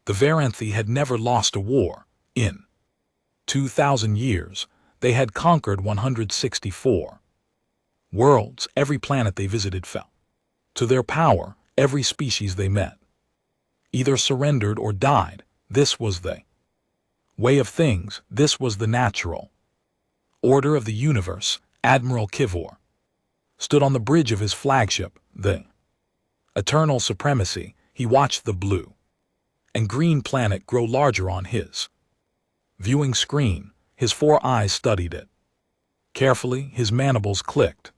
The Varanthi had never lost a war. In 2,000 years, they had conquered 164 worlds. Every planet they visited fell to their power. Every species they met either surrendered or died. This was the way of things. This was the natural order of the universe. Admiral Kivor stood on the bridge of his flagship, the Eternal Supremacy. He watched the blue and green planet grow larger on his viewing screen. His 4 eyes studied it carefully. His mandibles clicked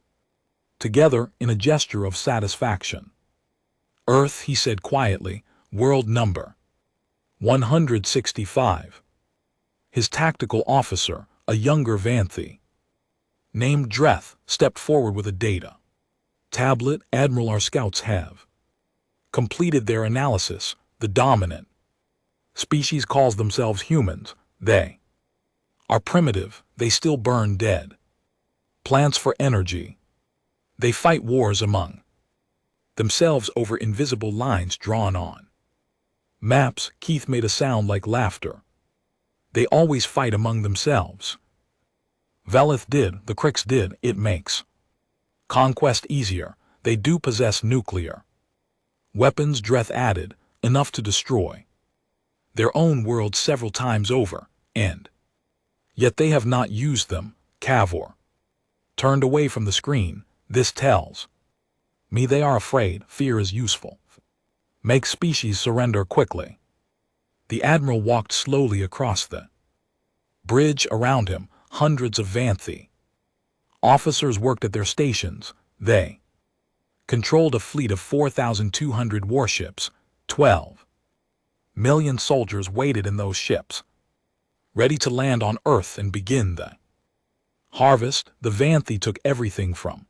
together in a gesture of satisfaction. Earth, he said quietly, world number 165. His tactical officer, a younger Vanthi named Dreth, stepped forward with a data tablet. Admiral, our scouts have completed their analysis. The dominant species calls themselves humans. They are primitive. They still burn dead plants for energy. They fight wars among themselves over invisible lines drawn on maps. Keith made a sound like laughter. They always fight among themselves. Velith did, the Cricks did. It makes conquest easier. They do possess nuclear weapons, Dreth added, enough to destroy their own world several times over, and yet they have not used them. Kavor turned away from the screen. This tells me they are afraid. Fear is useful. Make species surrender quickly. The Admiral walked slowly across the bridge. Around him, hundreds of Vanthi officers worked at their stations. They controlled a fleet of 4,200 warships. 12 million soldiers waited in those ships, ready to land on Earth and begin the harvest. The Vanthi took everything from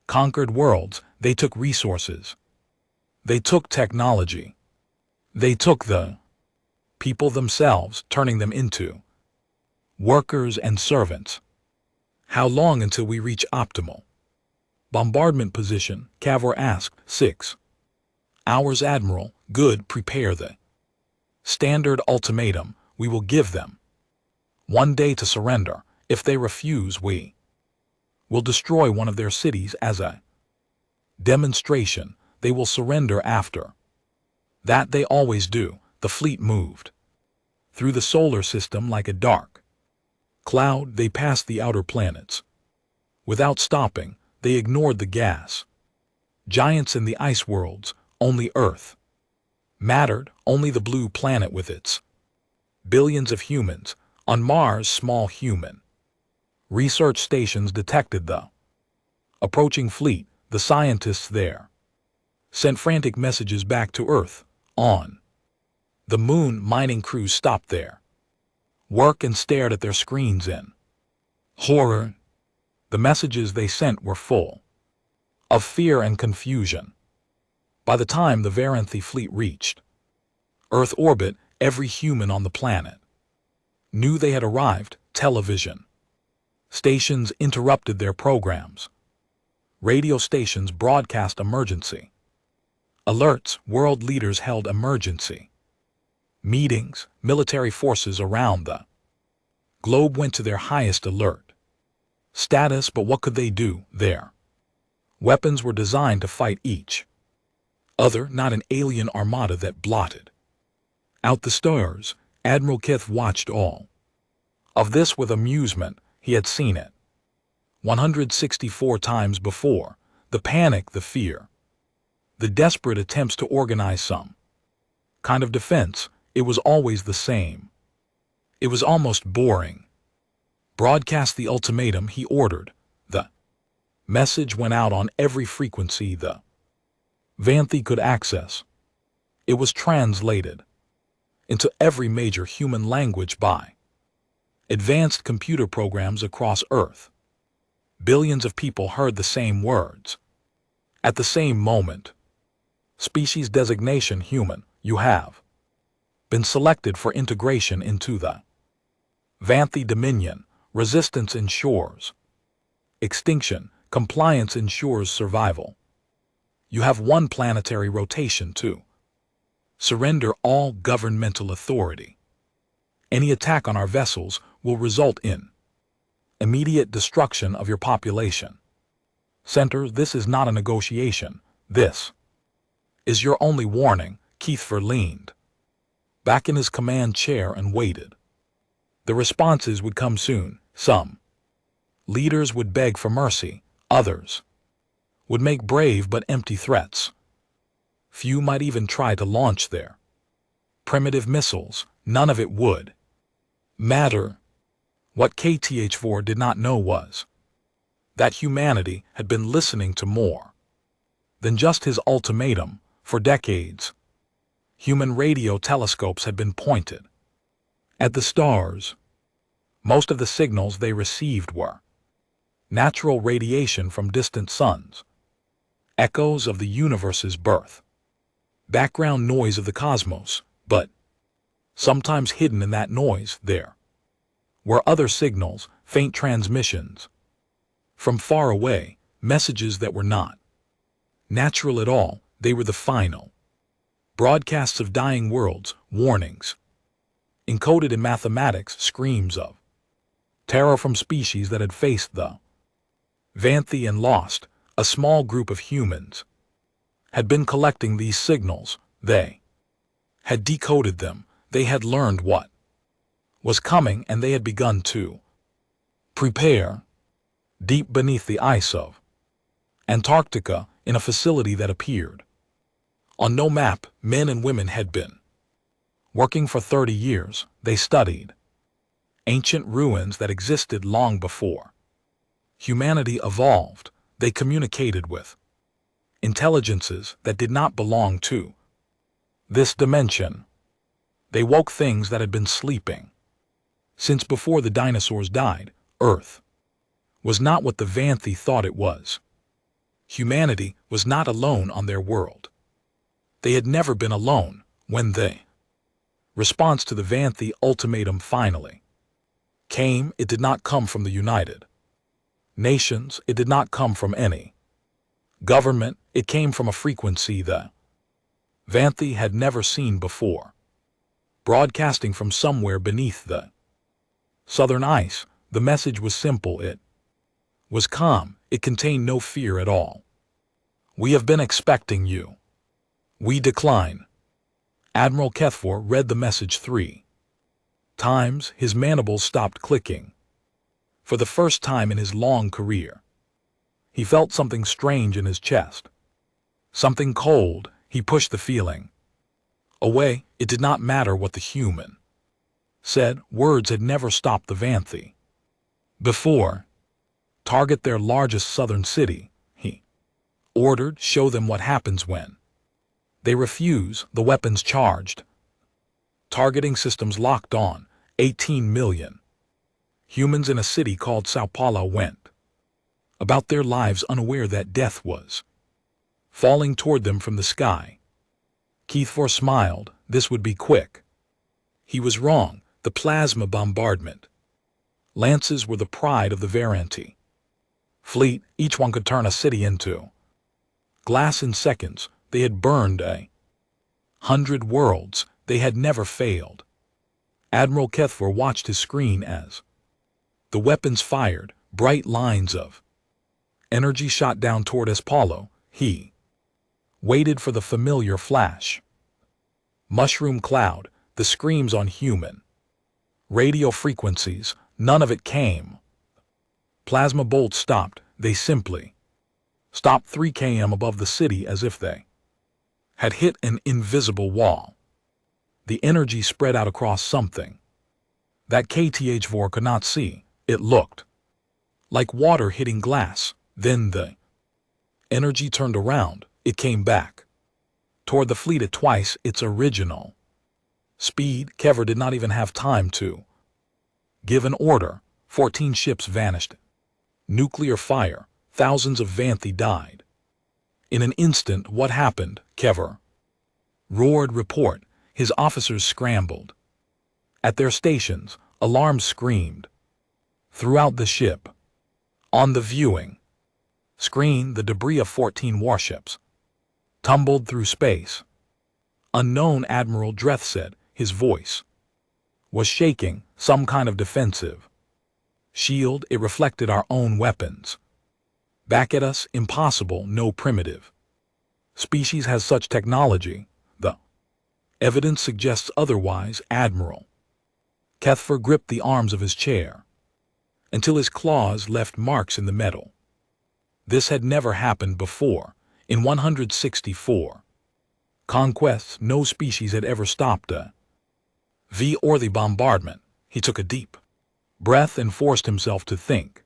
conquered worlds. They took resources. They took technology. They took the people themselves, turning them into workers and servants. How long until we reach optimal bombardment position? Kavor asked. 6 hours, Admiral. Good. Prepare the standard ultimatum. We will give them 1 day to surrender. If they refuse, we will destroy one of their cities as a demonstration. They will surrender after that. They always do. The fleet moved through the solar system like a dark cloud. They passed the outer planets without stopping. They ignored the gas giants in the ice worlds. Only Earth mattered. Only the blue planet with its billions of humans. On Mars, small human research stations detected the approaching fleet. The scientists there sent frantic messages back to Earth. On the Moon, mining crews stopped their work and stared at their screens in horror. The messages they sent were full of fear and confusion. By the time the Varanthi fleet reached Earth orbit, every human on the planet knew they had arrived. Television stations interrupted their programs. Radio stations broadcast emergency alerts. World leaders held emergency meetings. Military forces around the globe went to their highest alert status. But what could they do? Their weapons were designed to fight each other, not an alien armada that blotted out the stars. Admiral Kith watched all of this with amusement. He had seen it 164 times before. The panic, the fear, the desperate attempts to organize some kind of defense. It was always the same. It was almost boring. Broadcast the ultimatum, he ordered. The message went out on every frequency the Vanthi could access. It was translated into every major human language by advanced computer programs across Earth. Billions of people heard the same words at the same moment. Species designation human. You have been selected for integration into the Vanthi Dominion. Resistance ensures extinction. Compliance ensures survival. You have 1 planetary rotation to Surrender all governmental authority. Any attack on our vessels will result in immediate destruction of your population. Center, this is not a negotiation. This is your only warning. Keithfor leaned back in his command chair and waited. The responses would come soon. Some leaders would beg for mercy. Others would make brave but empty threats. Few might even try to launch their primitive missiles. None of it would matter. What KTH-4 did not know was that humanity had been listening to more than just his ultimatum. For decades, human radio telescopes had been pointed at the stars. Most of the signals they received were natural radiation from distant suns, echoes of the universe's birth, background noise of the cosmos, but sometimes hidden in that noise there were other signals, faint transmissions from far away, messages that were not natural at all. They were the final broadcasts of dying worlds, warnings encoded in mathematics, screams of terror from species that had faced the Vanthi and lost. A small group of humans had been collecting these signals. They had decoded them. They had learned what was coming, and they had begun to prepare. Deep beneath the ice of Antarctica, in a facility that appeared on no map, men and women had been working for 30 years. They studied ancient ruins that existed long before humanity evolved. They communicated with intelligences that did not belong to this dimension. They woke things that had been sleeping since before the dinosaurs died. Earth was not what the Vanthi thought it was. Humanity was not alone on their world. They had never been alone. When the response to the Vanthi ultimatum finally came, it did not come from the United Nations. It did not come from any government. It came from a frequency the Vanthi had never seen before, broadcasting from somewhere beneath the southern ice. The message was simple. It was calm. It contained no fear at all. We have been expecting you. We decline. Admiral Keithfor read the message 3 times. His mandibles stopped clicking. For the first time in his long career, he felt something strange in his chest. Something cold. He pushed the feeling away. It did not matter what the human said. Words had never stopped the Vanthi before. Target their largest southern city, he ordered. Show them what happens when they refuse. The weapons charged. Targeting systems locked on. 18 million humans in a city called Sao Paulo went about their lives unaware that death was falling toward them from the sky. Keithfor smiled. This would be quick. He was wrong. The plasma bombardment lances were the pride of the Varanti fleet. Each one could turn a city into glass in seconds. They had burned 100 worlds. They had never failed. Admiral Keithfor watched his screen as the weapons fired. Bright lines of energy shot down toward Apollo. He waited for the familiar flash. Mushroom cloud. The screams on human radio frequencies. None of it came. Plasma bolts stopped. They simply stopped 3 km above the city, as if they had hit an invisible wall. The energy spread out across something that KTH-4 could not see. It looked like water hitting glass. Then the energy turned around. It came back toward the fleet at twice its original speed. Keithfor did not even have time to give an order. 14 ships vanished. Nuclear fire. Thousands of Vanthi died. In an instant. What happened? Keithfor roared. Report. His officers scrambled at their stations. Alarms screamed throughout the ship. On the viewing screen, the debris of 14 warships tumbled through space. Unknown, Admiral Dreth said. His voice was shaking, some kind of defensive shield. It reflected our own weapons. Back at us, impossible, no primitive species has such technology. The evidence suggests otherwise, Admiral. Kethfer gripped the arms of his chair until his claws left marks in the metal. This had never happened before. In 164 conquests, no species had ever stopped a V or the bombardment. He took a deep breath and forced himself to think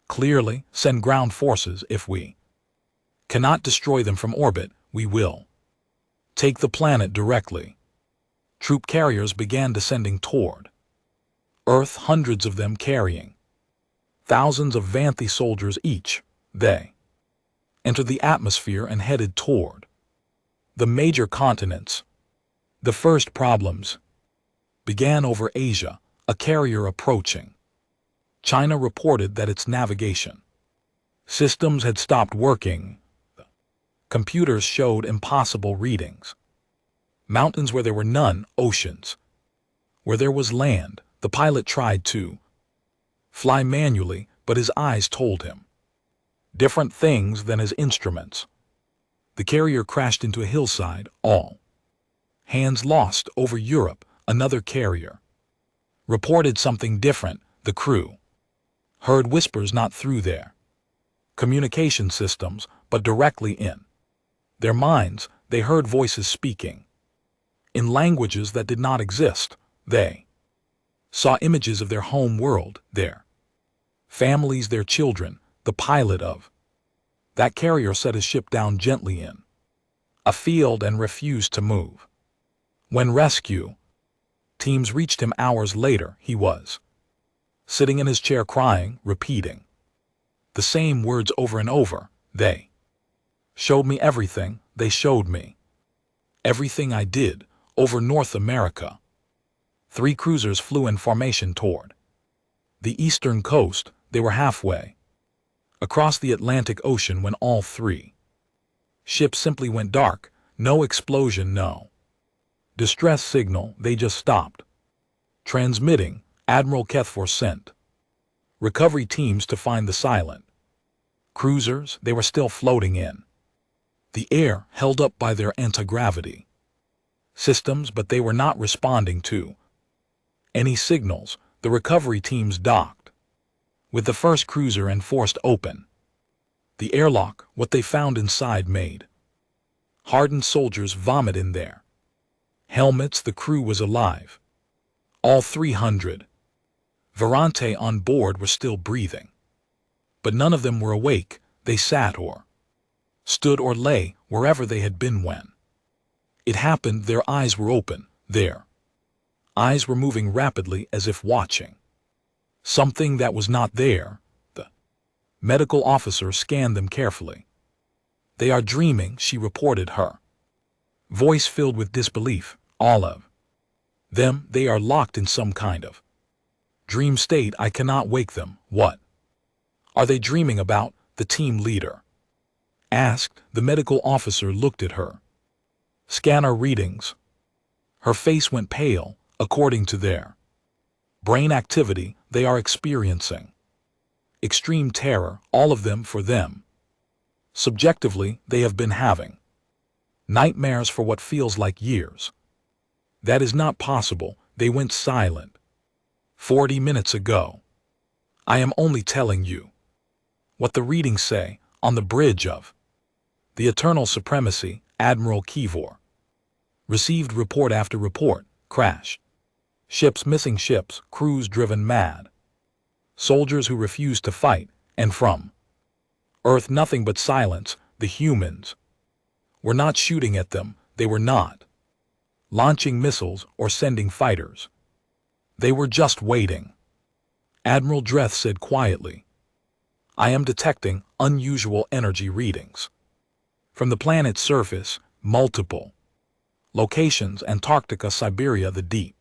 clearly. Send ground forces. If we cannot destroy them from orbit, we will take the planet directly. Troop carriers began descending toward Earth, hundreds of them carrying thousands of Vanthi soldiers each. They entered the atmosphere and headed toward the major continents. The first problems began over Asia, a carrier approaching China reported that its navigation systems had stopped working. The computers showed impossible readings. Mountains where there were none, oceans where there was land. The pilot tried to fly manually, but his eyes told him different things than his instruments. The carrier crashed into a hillside, all hands lost. Over Europe, another carrier reported something different. The crew heard whispers not through their communication systems, but directly in their minds. They heard voices speaking in languages that did not exist. They saw images of their home world, their families, their children. The pilot of that carrier set his ship down gently in a field and refused to move. When rescue teams reached him hours later, he was sitting in his chair crying, repeating the same words over and over. They showed me everything. They showed me everything I did. Over North America, 3 cruisers flew in formation toward the eastern coast. They were halfway across the Atlantic Ocean when all 3 ships simply went dark. No explosion, no distress signal. They just stopped transmitting. Admiral Kethfor sent recovery teams to find the silent cruisers. They were still floating in the air, held up by their anti-gravity systems, but they were not responding to any signals. The recovery teams docked with the first cruiser and forced open the airlock. What they found inside made hardened soldiers vomit in their helmets. The crew was alive. All 300 Varante on board were still breathing, but none of them were awake. They sat or stood or lay wherever they had been when it happened. Their eyes were open. Their eyes were moving rapidly as if watching something that was not there. The medical officer scanned them carefully. They are dreaming, she reported, her voice filled with disbelief. All of them, they are locked in some kind of dream state. I cannot wake them. What are they dreaming about? The team leader asked. The medical officer looked at her scanner readings. Her face went pale. According to their brain activity, they are experiencing extreme terror, all of them. For them, subjectively, they have been having nightmares for what feels like years. That is not possible. They went silent 40 minutes ago. I am only telling you what the readings say. On the bridge of the Eternal Supremacy, Admiral Kivor received report after report. Crash ships, missing ships, crews driven mad, soldiers who refused to fight, and from Earth nothing but silence. The humans were not shooting at them. They were not launching missiles or sending fighters. They were just waiting. Admiral Dreth said quietly, I am detecting unusual energy readings from the planet's surface, multiple locations, Antarctica, Siberia, the deep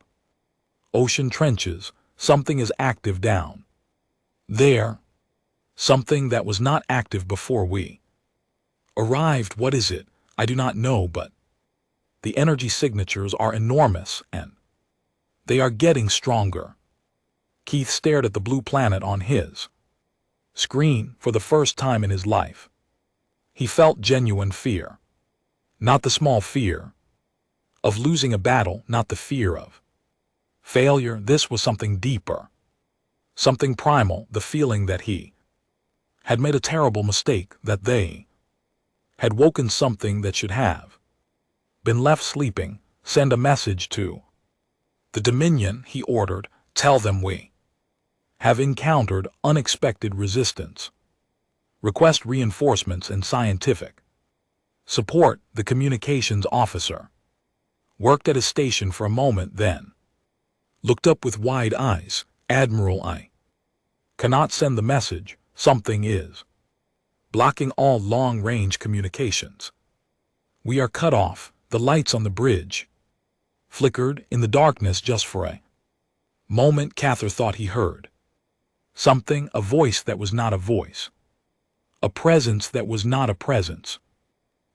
ocean trenches. Something is active down there. Something that was not active before we arrived. What is it? I do not know, but The energy signatures are enormous, and they are getting stronger. Keith stared at the blue planet on his screen for the first time in his life. He felt genuine fear. Not the small fear of losing a battle, not the fear of failure. This was something deeper, something primal, the feeling that he had made a terrible mistake, that they had woken something that should have been left sleeping. Send a message to the Dominion, he ordered. Tell them we have encountered unexpected resistance. Request reinforcements and scientific support. The communications officer worked at his station for a moment, then looked up with wide eyes. Admiral, I cannot send the message. Something is blocking all long-range communications. We are cut off. The lights on the bridge flickered in the darkness just for a moment. Cather thought he heard something, a voice that was not a voice, a presence that was not a presence.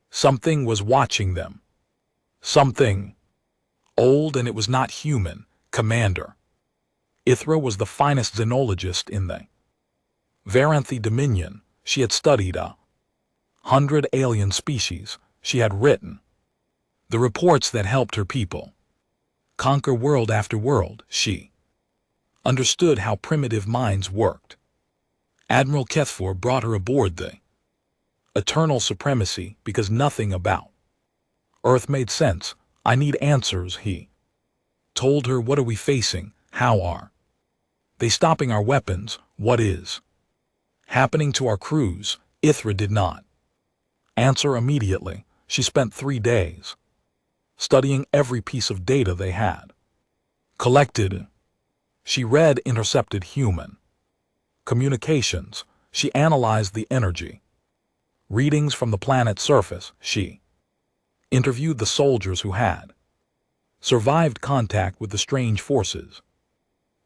Something was watching them. Something old, and it was not human. Commander Ithra was the finest xenologist in the Varanthi Dominion. She had studied 100 alien species. She had written the reports that helped her people conquer world after world. She understood how primitive minds worked. Admiral Kethfor brought her aboard the Eternal Supremacy because nothing about Earth made sense. I need answers, he told her. What are we facing? How are they stopping our weapons? What is happening to our crews? Ithra did not answer immediately. She spent 3 days studying every piece of data they had collected. She read intercepted human communications. She analyzed the energy readings from the planet's surface. She interviewed the soldiers who had survived contact with the strange forces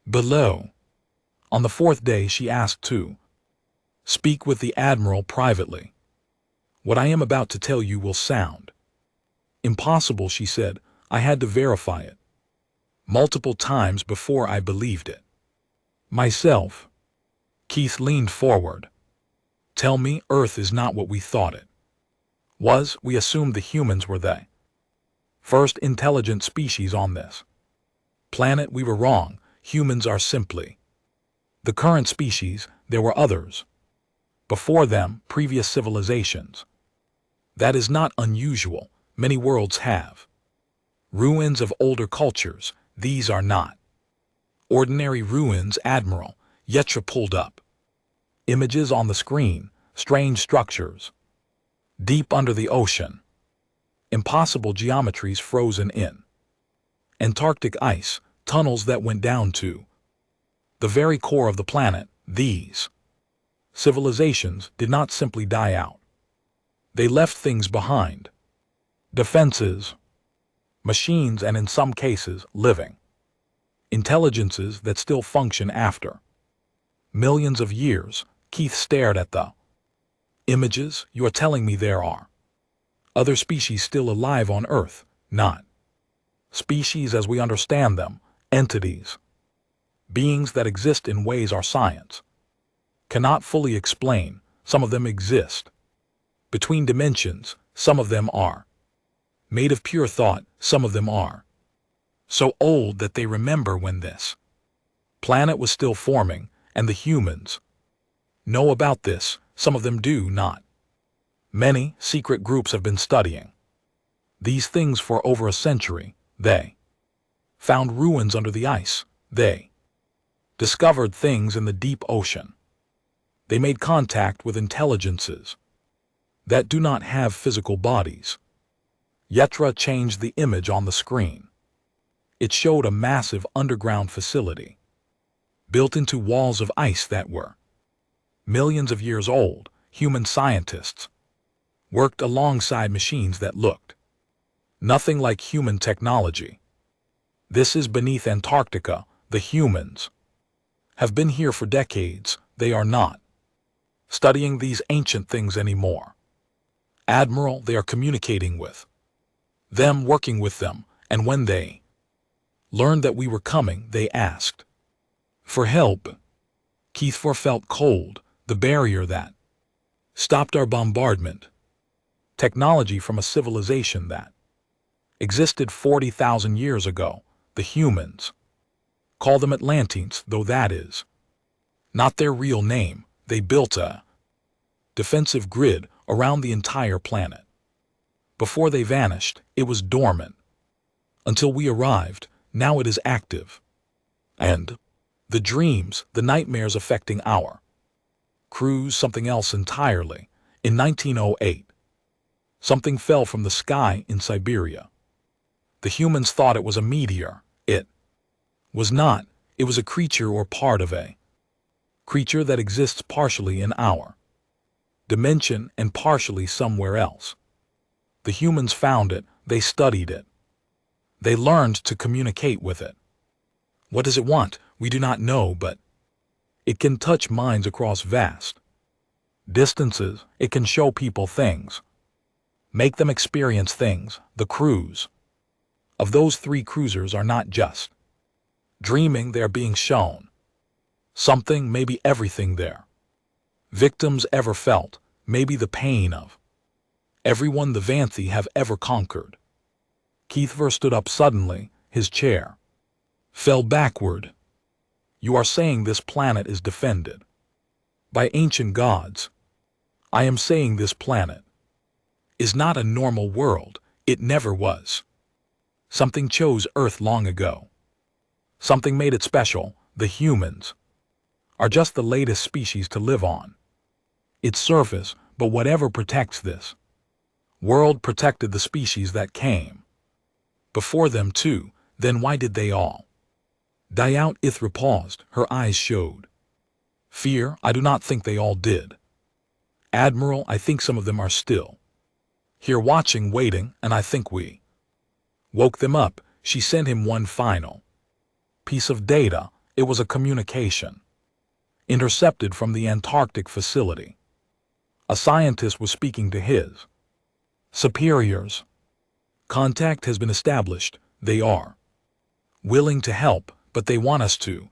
below. On the 4th day, she asked to speak with the Admiral privately. What I am about to tell you will sound impossible, she said. I had to verify it multiple times before I believed it myself. Keith leaned forward. Tell me, Earth is not what we thought it was. We assumed the humans were the first intelligent species on this planet. We were wrong. Humans are simply the current species. There were others before them, previous civilizations. That is not unusual. Many worlds have ruins of older cultures. These are not ordinary ruins. Admiral Yetra pulled up images on the screen. Strange structures deep under the ocean. Impossible geometries frozen in Antarctic ice. Tunnels that went down to the very core of the planet. These civilizations did not simply die out. They left things behind. Defenses, machines, and in some cases, living intelligences that still function after millions of years. Keith stared at the images. You are telling me there are other species still alive on Earth? Not species as we understand them. Entities, beings that exist in ways our science cannot fully explain. Some of them exist between dimensions. Some of them are made of pure thought. Some of them are so old that they remember when this planet was still forming, and the humans know about this. Some of them do not. Many secret groups have been studying these things for over a century. They found ruins under the ice. They discovered things in the deep ocean. They made contact with intelligences that do not have physical bodies. Yetra changed the image on the screen. It showed a massive underground facility built into walls of ice that were millions of years old. Human scientists worked alongside machines that looked nothing like human technology. This is beneath Antarctica. The humans have been here for decades. They are not studying these ancient things anymore. Admiral, they are communicating with them working with them, and when they learned that we were coming, they asked for help. Keith felt cold, the barrier that stopped our bombardment. Technology from a civilization that existed 40,000 years ago, the humans. Call them Atlanteans, though that is not their real name. They built a defensive grid around the entire planet. Before they vanished, it was dormant. Until we arrived, now it is active. And the dreams, the nightmares affecting our crews, something else entirely. In 1908, something fell from the sky in Siberia. The humans thought it was a meteor. It was not. It was a creature or part of a creature that exists partially in our dimension and partially somewhere else. The humans found it, they studied it. They learned to communicate with it. What does it want? We do not know, but it can touch minds across vast distances. It can show people things, make them experience things. The crews of those 3 cruisers are not just dreaming, they are being shown something, maybe everything their victims ever felt, maybe the pain of everyone the Vanthi have ever conquered. Keith stood up suddenly, his chair fell backward. You are saying this planet is defended by ancient gods. I am saying this planet is not a normal world. It never was. Something chose Earth long ago. Something made it special. The humans are just the latest species to live on its surface, but whatever protects this world protected the species that came before them too. Then why did they all die out? Ithra paused. Her eyes showed fear. I do not think they all did, Admiral. I think some of them are still here watching, waiting, and I think we woke them up. She sent him one final piece of data. It was a communication intercepted from the Antarctic facility. A scientist was speaking to his superiors. Contact has been established. They are willing to help, but they want us to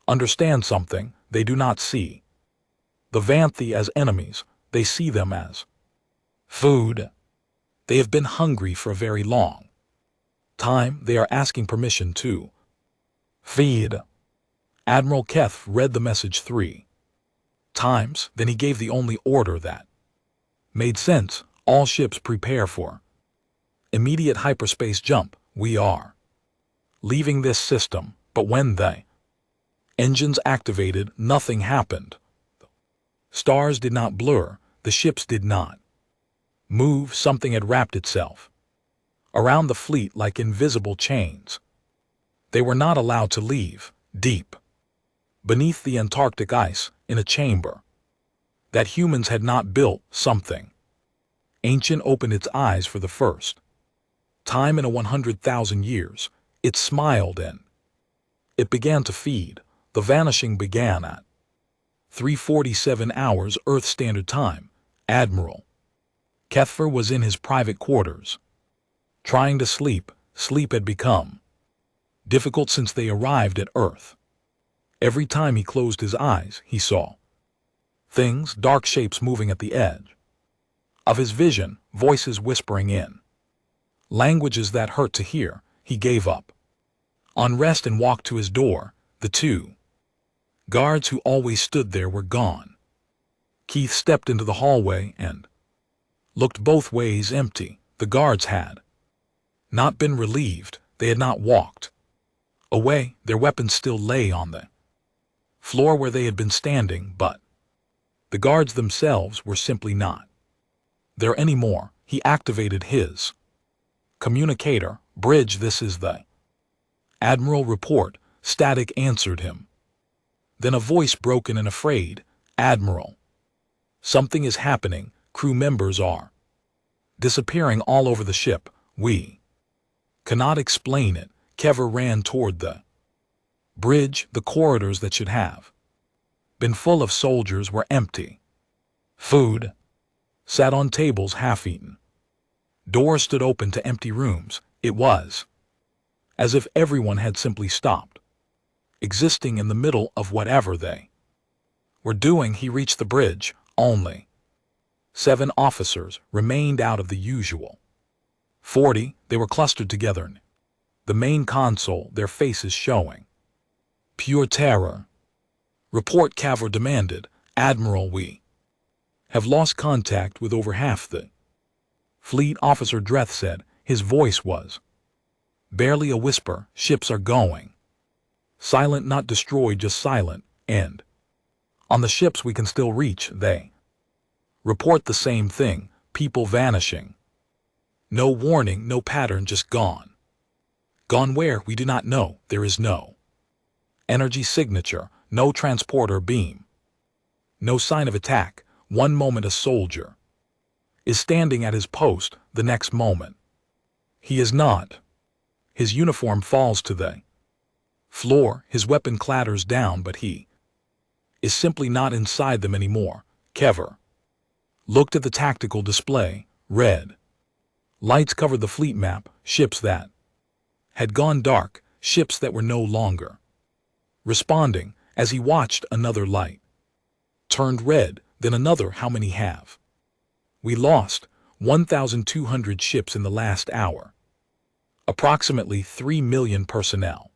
understand something. They do not see the Vanthi as enemies. They see them as food. They have been hungry for a very long time. They are asking permission to feed. Admiral Keth read the message 3 times, then he gave the only order that made sense. All ships prepare for immediate hyperspace jump. We are leaving this system, but when the engines activated, nothing happened. Stars did not blur, the ships did not move. Something had wrapped itself around the fleet like invisible chains. They were not allowed to leave. Deep beneath the Antarctic ice, in a chamber that humans had not built, something ancient opened its eyes for the first time in a 100,000 years. It smiled and it began to feed. The vanishing began at 3:47 hours Earth Standard Time. Admiral Kethfer was in his private quarters, trying to sleep. Sleep had become difficult since they arrived at Earth. Every time he closed his eyes, he saw things, dark shapes moving at the edge of his vision, voices whispering in languages that hurt to hear. He gave up on rest and walked to his door. The 2 guards who always stood there were gone. Keith stepped into the hallway and looked both ways. Empty. The guards had not been relieved. They had not walked away. Their weapons still lay on the floor where they had been standing, but the guards themselves were simply not there anymore. He activated his communicator. Bridge, this is the Admiral. Report. Static answered him. Then a voice, broken and afraid. Admiral, something is happening. Crew members are disappearing all over the ship. We cannot explain it. Kever ran toward the bridge. The corridors that should have been full of soldiers were empty. Food sat on tables half-eaten. Doors stood open to empty rooms. It was as if everyone had simply stopped, existing in the middle of whatever they were doing. He reached the bridge. Only 7 officers remained out of the usual 40. They were clustered together in the main console, their faces showing pure terror. Report, Cavor demanded. Admiral, we have lost contact with over half the fleet, Officer Dreth said. His voice was barely a whisper. Ships are going silent, not destroyed, just silent. And on the ships we can still reach, they report the same thing. People vanishing. No warning, no pattern, just gone. Gone where? We do not know. There is no energy signature, no transporter beam. No sign of attack. One moment a soldier is standing at his post, the next moment he is not. His uniform falls to the floor, his weapon clatters down, but he is simply not inside them anymore. Kever looked at the tactical display. Red lights covered the fleet map. Ships that had gone dark, ships that were no longer responding. As he watched, another light turned red, then another. How many have we lost? 1,200 ships in the last hour. Approximately 3 million personnel.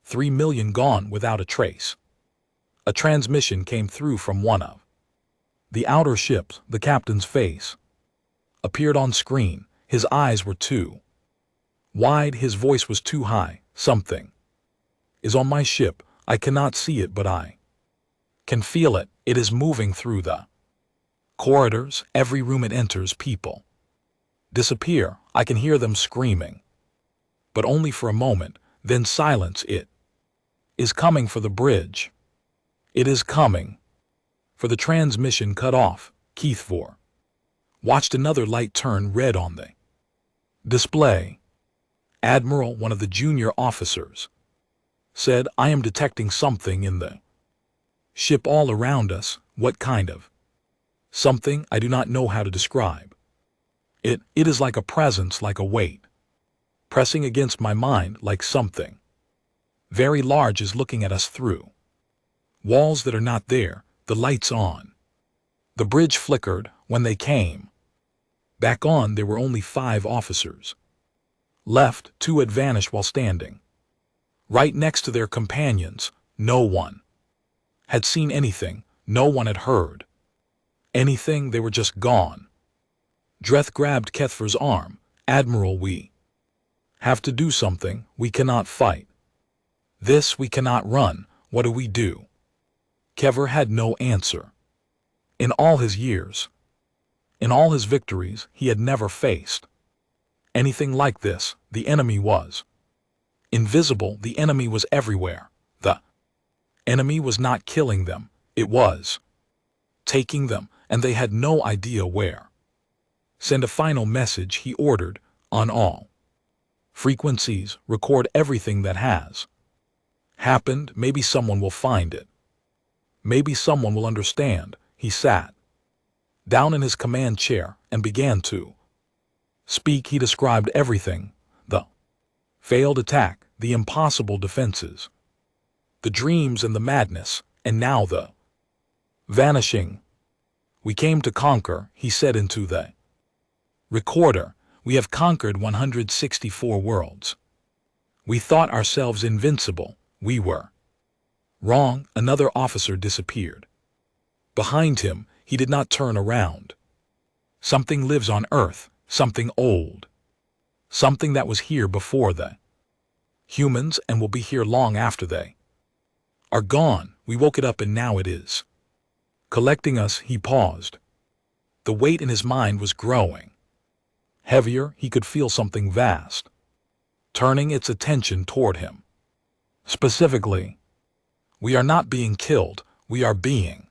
3 million gone without a trace. A transmission came through from one of the outer ships. The captain's face appeared on screen. His eyes were too wide, his voice was too high. Something is on my ship. I cannot see it, but I can feel it. It is moving through the corridors. Every room it enters, people disappear. I can hear them screaming, but only for a moment, then silence. It is coming for the bridge. It is coming for the transmission. Cut off. Keithvor watched another light turn red on the display. Admiral, one of the junior officers, said, I am detecting something in the ship all around us. What kind of something? I do not know how to describe it. It is like a presence, like a weight pressing against my mind, like something very large is looking at us through walls that are not there. The lights on the bridge flickered. When they came back on, there were only 5 officers left. 2 had vanished while standing right next to their companions. No one had seen anything. No one had heard anything. They were just gone. Dreth grabbed Kethver's arm. Admiral, we have to do something. We cannot fight this. We cannot run. What do we do? Kever had no answer. In all his years, in all his victories, he had never faced anything like this. The enemy was invisible. The enemy was everywhere. The enemy was not killing them. It was taking them, and they had no idea where. Send a final message, he ordered, on all frequencies. Record everything that has happened. Maybe someone will find it. Maybe someone will understand. He sat down in his command chair and began to speak. He described everything: the failed attack, the impossible defenses, the dreams and the madness, and now the vanishing. We came to conquer, he said into the recorder. We have conquered 164 worlds. We thought ourselves invincible. We were wrong. Another officer disappeared. Behind him, he did not turn around. Something lives on Earth, something old. Something that was here before the humans and will be here long after they are gone. We woke it up and now it is collecting us. He paused. The weight in his mind was growing heavier. He could feel something vast turning its attention toward him. Specifically, we are not being killed, we are being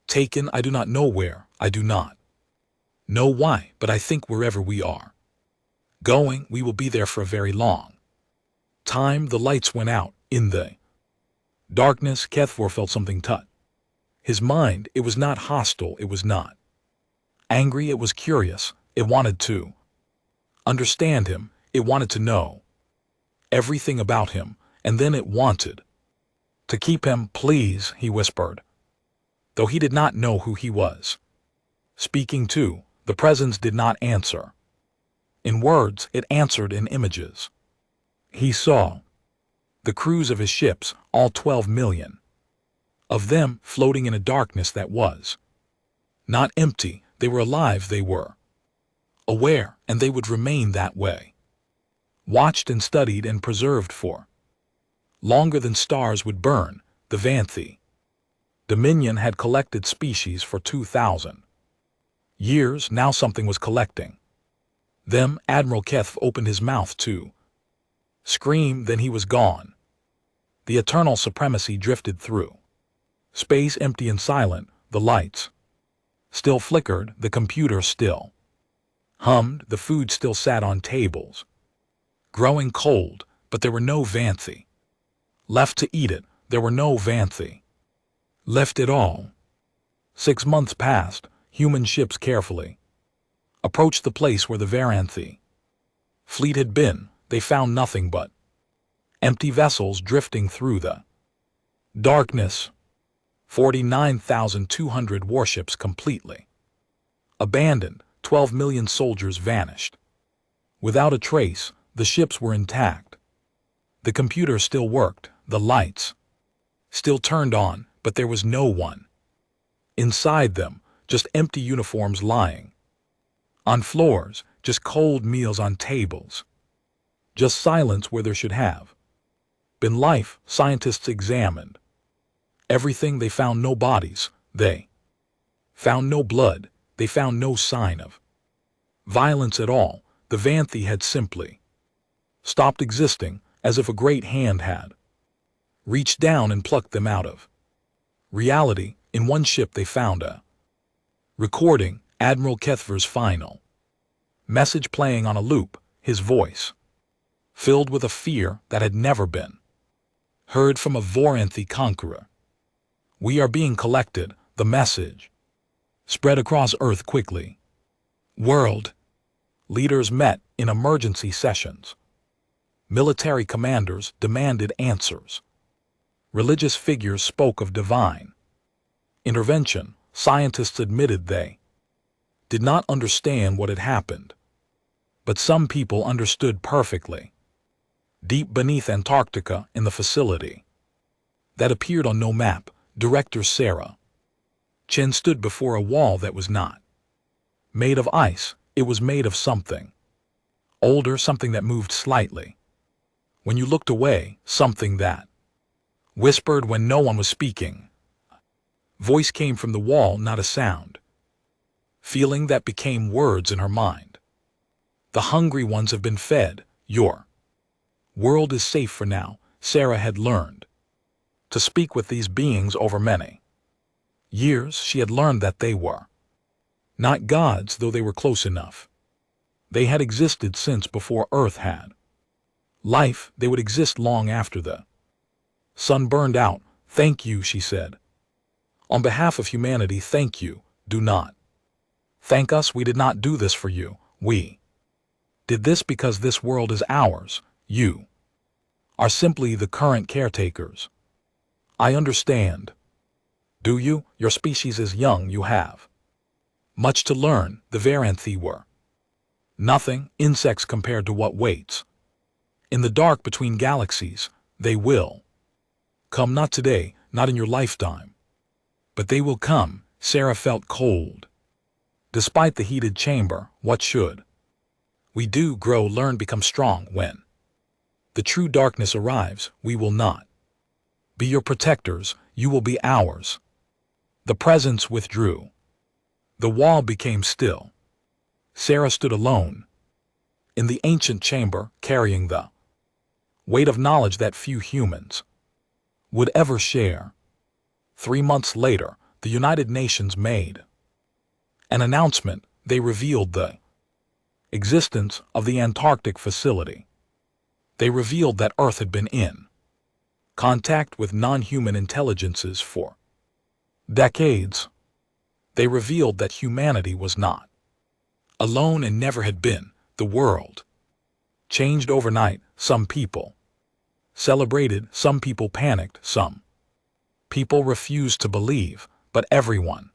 taken. I do not know where, I do not know why, but I think wherever we are going, we will be there for a very long time. The lights went out. In the darkness, Kethvor felt something touch his mind. It was not hostile, it was not angry, it was curious. It wanted to understand him, it wanted to know everything about him, and then it wanted to keep him. Please, he whispered, though he did not know who he was speaking to. The presence did not answer in words, it answered in images. He saw the crews of his ships, all 12 million of them, floating in a darkness that was not empty. They were alive, they were aware, and they would remain that way, watched and studied and preserved for longer than stars would burn. The Vanthi Dominion had collected species for 2,000 years. Now something was collecting them. Admiral Keth opened his mouth to scream, then he was gone. The eternal supremacy drifted through space, empty and silent. The lights still flickered, the computer still hummed, the food still sat on tables, growing cold, but there were no Vanthi left to eat it. There were no Vanthi left at all. 6 months passed. Human ships carefully approached the place where the Varanthi fleet had been. They found nothing but empty vessels drifting through the darkness. 49,200 warships completely abandoned. 12 million soldiers vanished without a trace. The ships were intact. The computer still worked. The lights still turned on, but there was no one inside them. Just empty uniforms lying on floors, just cold meals on tables, just silence where there should have been life. Scientists examined everything. They found no bodies. They found no blood. They found no sign of violence at all. The Vanthi had simply stopped existing, as if a great hand had reached down and plucked them out of reality. In one ship they found a recording, Admiral Kethver's final message playing on a loop, his voice filled with a fear that had never been heard from a Voranthi conqueror. We are being collected. The message spread across Earth quickly. World leaders met in emergency sessions. Military commanders demanded answers. Religious figures spoke of divine intervention. Scientists admitted they did not understand what had happened. But some people understood perfectly. Deep beneath Antarctica, in the facility that appeared on no map, Director Sarah Chen stood before a wall that was not made of ice. It was made of something older, something that moved slightly when you looked away, something that whispered when no one was speaking. Voice came from the wall, not a sound. Feeling that became words in her mind. The hungry ones have been fed. Your world is safe for now. Sarah had learned to speak with these beings over many years. She had learned that they were not gods, though they were close enough. They had existed since before Earth had life. They would exist long after the sun burned out. Thank you, she said. On behalf of humanity, thank you. Do not thank us. We did not do this for you. We did this because this world is ours. You are simply the current caretakers. I understand. Do you? Your species is young. You have much to learn. The Varanthi were nothing, insects compared to what waits in the dark between galaxies. They will come, not today, not in your lifetime, but they will come. Sarah felt cold. Despite the heated chamber, what should we do? Grow, learn, become strong. When the true darkness arrives, we will not be your protectors. You will be ours. The presence withdrew. The wall became still. Sarah stood alone in the ancient chamber, carrying the weight of knowledge that few humans would ever share. 3 months later, the United Nations made an announcement. They revealed the existence of the Antarctic facility. They revealed that Earth had been in contact with non-human intelligences for decades. They revealed that humanity was not alone and never had been. The world changed overnight. Some people celebrated, some people panicked, some people refused to believe, but everyone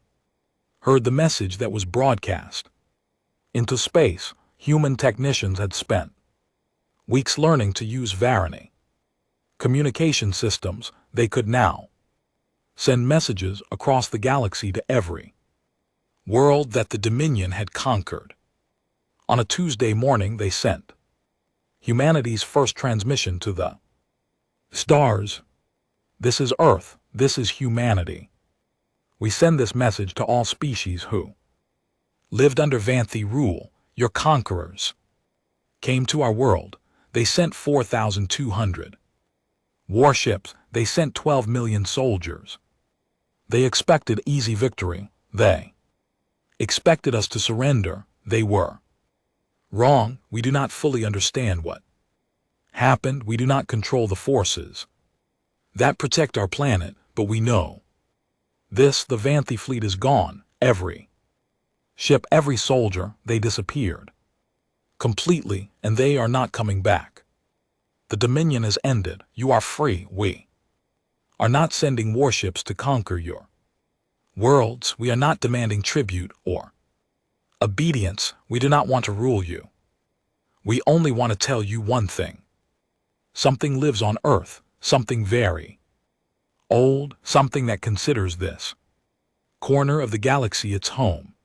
heard the message that was broadcast. Into space, human technicians had spent weeks learning to use Varani communication systems. They could now send messages across the galaxy to every world that the Dominion had conquered. On a Tuesday morning, they sent humanity's first transmission to the stars. This is Earth. This is humanity. We send this message to all species who lived under Vanthi rule. Your conquerors came to our world. They sent 4,200 warships. They sent 12 million soldiers. They expected easy victory. They expected us to surrender. They were wrong. We do not fully understand what happened. We do not control the forces that protect our planet, but we know this: the Vanthi fleet is gone. Every ship, every soldier, they disappeared completely, and they are not coming back. The Dominion has ended. You are free. We are not sending warships to conquer your worlds. We are not demanding tribute or obedience. We do not want to rule you. We only want to tell you one thing. Something lives on Earth, something very old, something that considers this corner of the galaxy its home.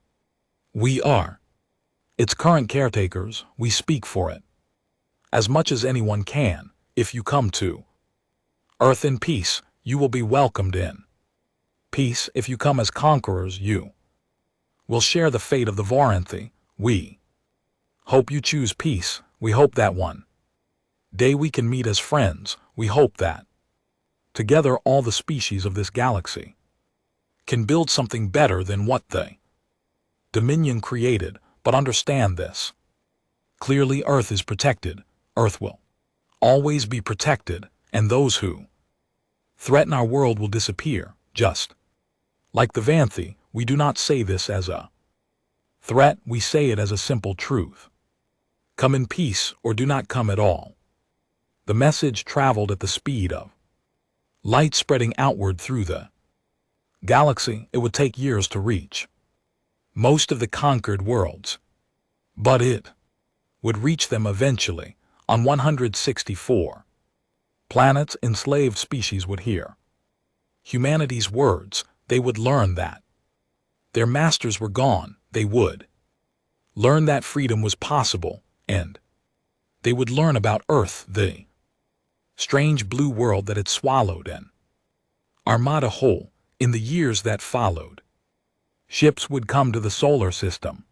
We are its current caretakers. We speak for it as much as anyone can. If you come to Earth in peace, you will be welcomed in peace. If you come as conquerors, you will share the fate of the Varanthi. We hope you choose peace. We hope that one day we can meet as friends. We hope that together all the species of this galaxy can build something better than what the Dominion created. But understand this clearly: Earth is protected. Earth will always be protected, and those who threaten our world will disappear. Just like the Vanthi, we do not say this as a threat. We say it as a simple truth. Come in peace or do not come at all. The message traveled at the speed of light, spreading outward through the galaxy. It would take years to reach most of the conquered worlds, but it would reach them eventually. On 164 planets, enslaved species would hear humanity's words. They would learn that their masters were gone. They would learn that freedom was possible, and they would learn about Earth, the strange blue world that had swallowed an armada whole. In the years that followed, ships would come to the solar system,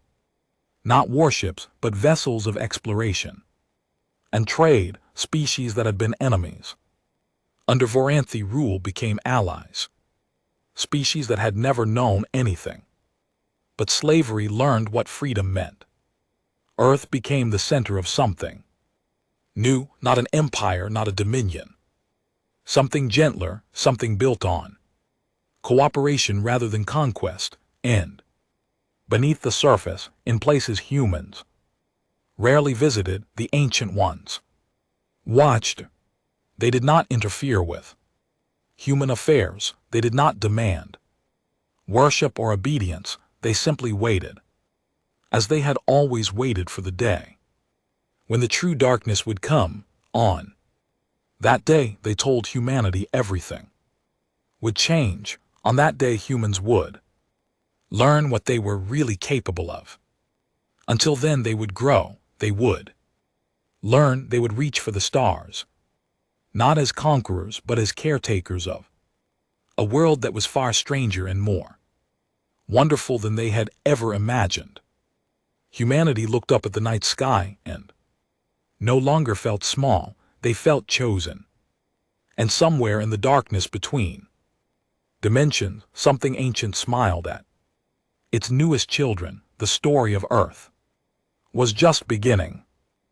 not warships, but vessels of exploration and trade. Species that had been enemies under Varanthi rule became allies. Species that had never known anything but slavery learned what freedom meant. Earth became the center of something new, not an empire, not a dominion. Something gentler, something built on cooperation rather than conquest. And beneath the surface, in places humans rarely visited, the ancient ones watched. They did not interfere with human affairs. They did not demand worship or obedience. They simply waited, as they had always waited, for the day when the true darkness would come. On that day, they told humanity everything would change. On that day, humans would learn what they were really capable of. Until then, they would grow. They would learn. They would reach for the stars, not as conquerors, but as caretakers of a world that was far stranger and more wonderful than they had ever imagined. Humanity looked up at the night sky and no longer felt small. They felt chosen. And somewhere in the darkness between dimensions, something ancient smiled at its newest children. The story of Earth was just beginning.